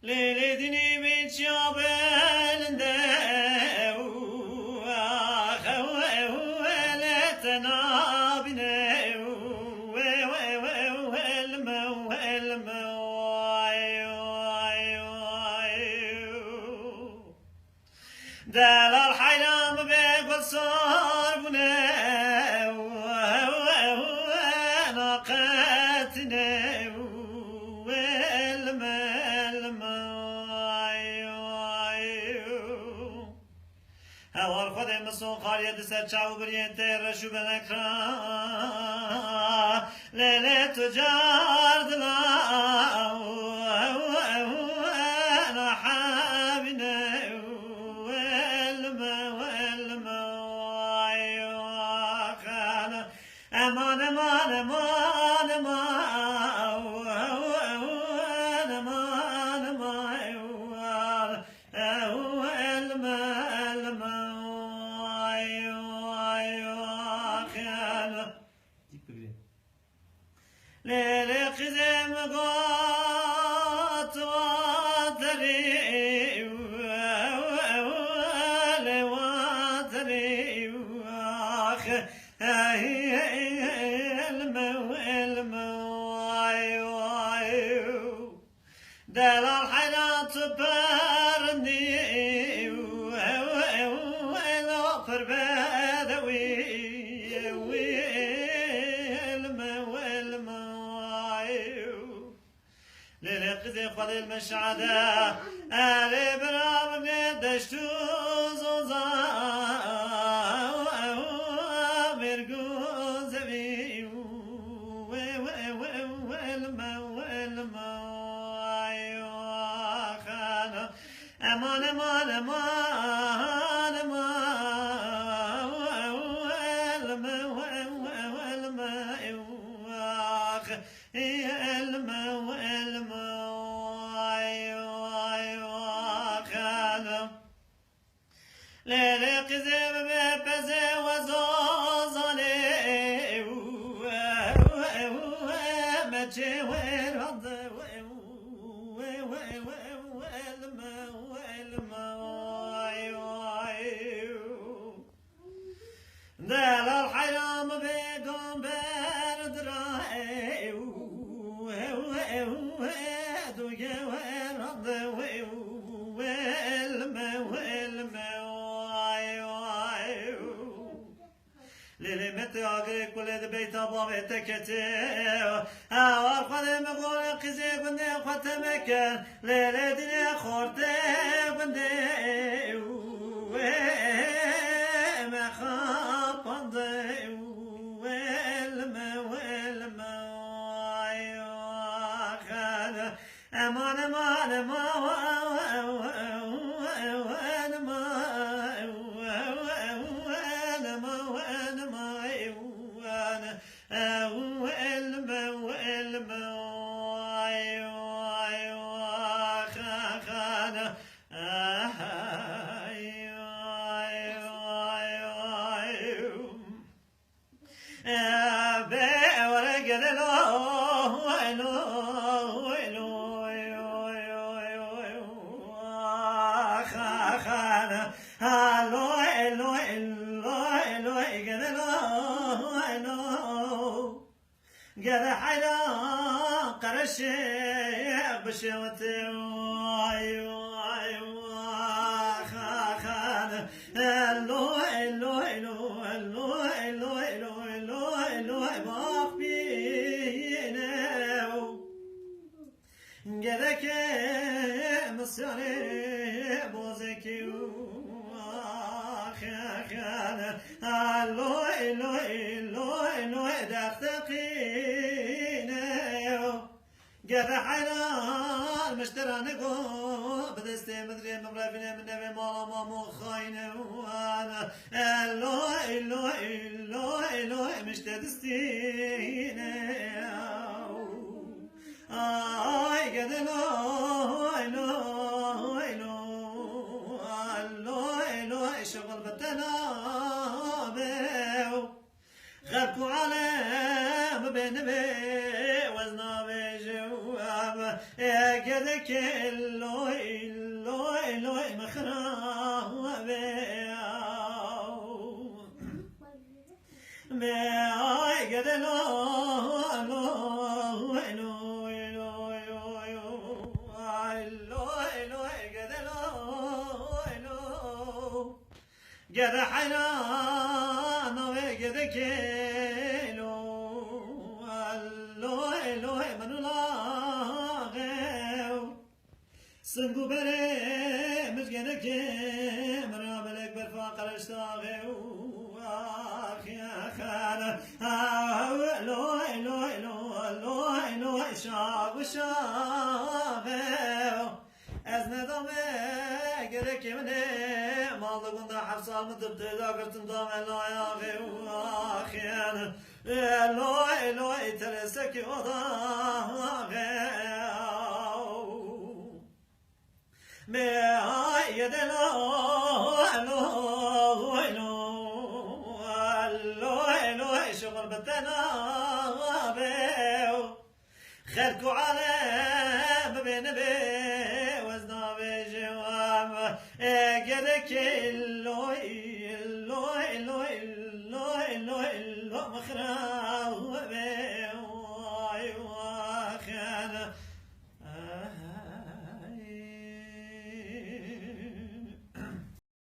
Lele dini bit yabelinde دل الحيلام بقول صار بنا ناقتنا هوار خود مسون خالیت سر چاو بریت رشو بنکرا لیله تجار دلا امان امان امان ليلة قدم قات واتري واتري واخ دل الحياة برني والأخر بدوي للقذي خذ المشعدة آلي برامن دشتو زوزا مرقوز بي امان امان امان ليلة قزم ببزة وزوزاني مجوير هض دل الحيام بيقوم بردرائي دوغوير هض للي متى أجري كل بيت أبواب تكتي أوقات مقول قزي بندي ختمك للي دنيا خورتي بندي ما خاب بندي والما خان أمان أمان قال حلا قرش بشوتي خان الو الو الو الو الو الو الو الو باقينا قالك مصري بوزكي خان الو الو الو الو دقيقين قال حنا المشترى نقو بدستي مدري مبرفين من نبي مالا مامو خاينة وانا الو الو الو الو مشتدستين اي قد الو الو الو الو الو شغل بالتنابه غبكوا على بين بي وزنا بجواب قدك اللوي اللوي اللوي مخرب ما قد لوي لوي لوي لوي لوي لوي قد لوي لوي قد حنان وقد كيلو لوي لوي من لاغو سنقو بري مجنك مرام الأكبر فاقر اشتاغو اخي اخانا لوي لوي لوي لوي لوي شاغ وشاغو از ندامه gerek yemine mallıkında hapsalını tıptı da kırtımda melayağığı ahyen eloy eloy tereseki odağı me ay yedelo eloy eloy eloy şukur betena خلكو عالم بين بي وزنا بجوام قدك اللوي اللوي اللوي اللوي اللوي مخرا